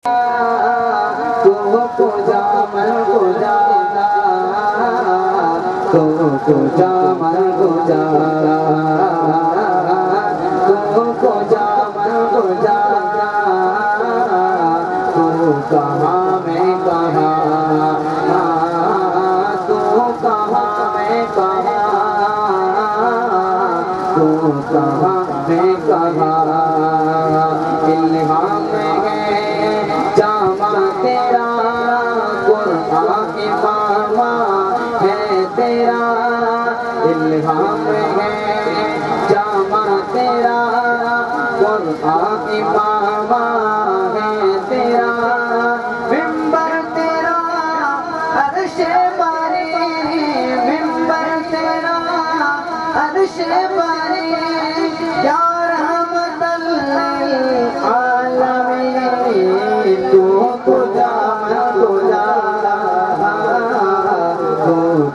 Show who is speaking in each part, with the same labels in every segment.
Speaker 1: تو جا من کو جا تو جا من کو جا تو جا من کو جا تو کہاں میں کہاں تو کہاں میں کہاں تو کہاں میں کہاں الہام میں ہے جامع تیرا قرآن امامہ ہے تیرا الہام میں ہے جامع تیرا قرآن امامہ ہے تیرا منبر تیرا عرش باری منبر تیرا عرش باری یا رحمت للعالمین تو جا من کو جا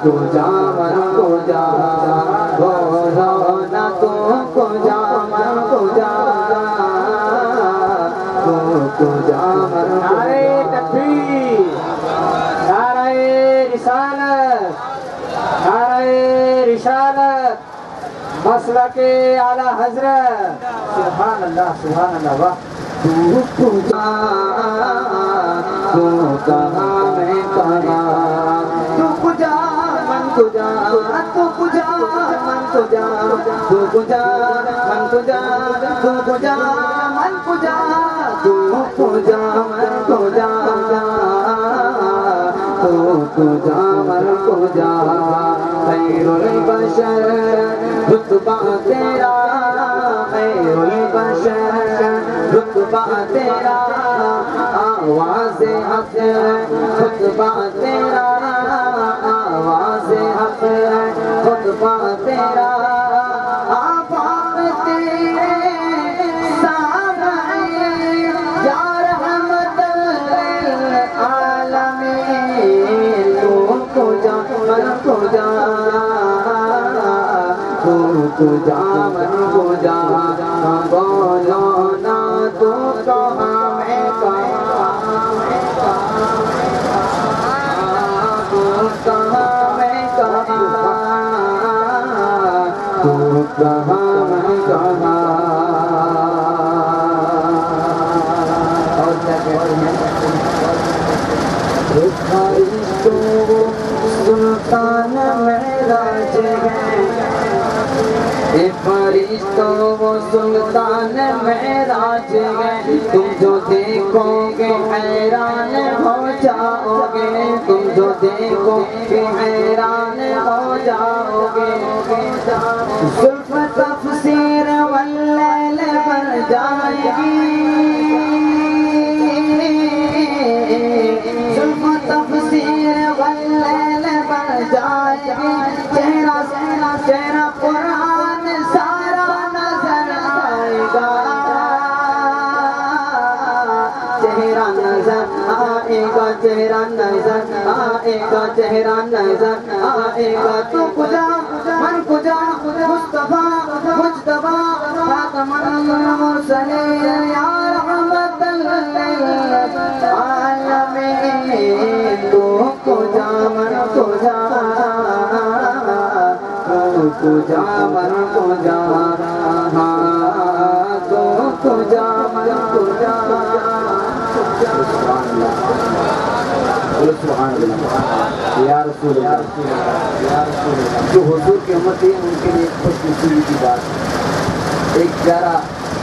Speaker 1: تو جا من کو جا رونا تو جا من کو جا تو جا من
Speaker 2: نعرہ تکبیر، نعرہ رسالت، نعرہ رسالت، مسلک اعلی حضرت، سبحان اللہ سبحان اللہ، واہ
Speaker 1: تو جا تو کہاں میں کہاں تو جا من کو جا تو جا من کو جا تو جا من کو جا تو جا من کو جا تو جا من کو جا تو جا من کو جا خیر البشر رتبہ تیرا خیر البشر رتبہ تیرا آواز حق خطبہ تیرا آواز حق خطبہ تیرا آفاق تیرے سامعین یا رحمت للعالمین تو جا من کو جا تو جا من کو جا بولو نا تو کہاں میں کہاں تو کہاں میں کہاں تو کہاں میں کہاں اور کیا کہتے ہیں سلطان معراج ہے فرشتوں وہ سلطان معراج ہے تم جو دیکھو گے حیران ہو جاؤ گے تم جو دیکھو گے حیران ہو جاؤ گے زلف تفسیر واللیل بن جائے گی زلف تفسیر واللیل بن جائے گی چہرہ چہرہ قرآن سارا نظر آئے گا چہرہ نظر آئے گا چہرہ نظر آئے گا چہرہ نظر آئے گا تو کجا من کجا مصطفیٰ مجتبیٰ خاتم المرسلین یا رحمت للعالمین تو کجا من کجا تو جا من کو جا تو جا من کو جا سبحان اللہ یا رسول اللہ جو حضور کی امتی ہیں ان کے لیے خوش نصیبی کی بات ایک پیارا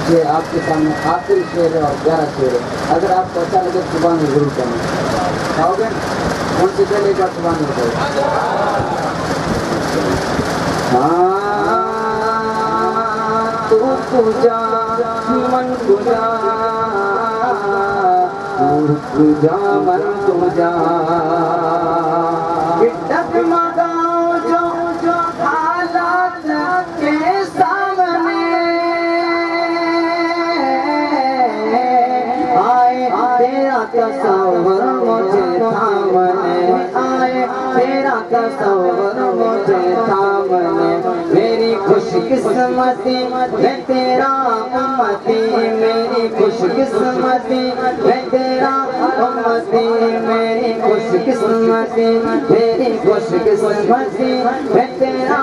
Speaker 1: شعر آپ کے سامنے آخری شعر ہے اور پیارا شعر ہے اگر آپ کو اچھا لگے سبحان اللہ ضرور کریں کھاؤ گے کون سے پہلے ایک بار سبحان اللہ کرو تو جا من کو جا تو جا من کو جا ڈگمگاؤ جو حالات کے سامنے آئے تیرا تصور مجھے تھامنے آئے تیرا تصور مجھے تھامنے میری خوشی قسمتی میں تیرا امتی میری خوش قسمتی میں تیرا امتی میری خوش قسمتی میری خوش قسمتی میں تیرا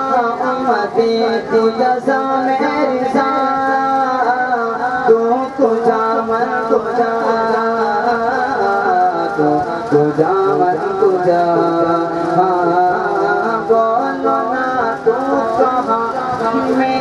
Speaker 1: امتی تو جزا میری ذات تو جا من تجا تو جا من تجا بولو نا تو کہاں میں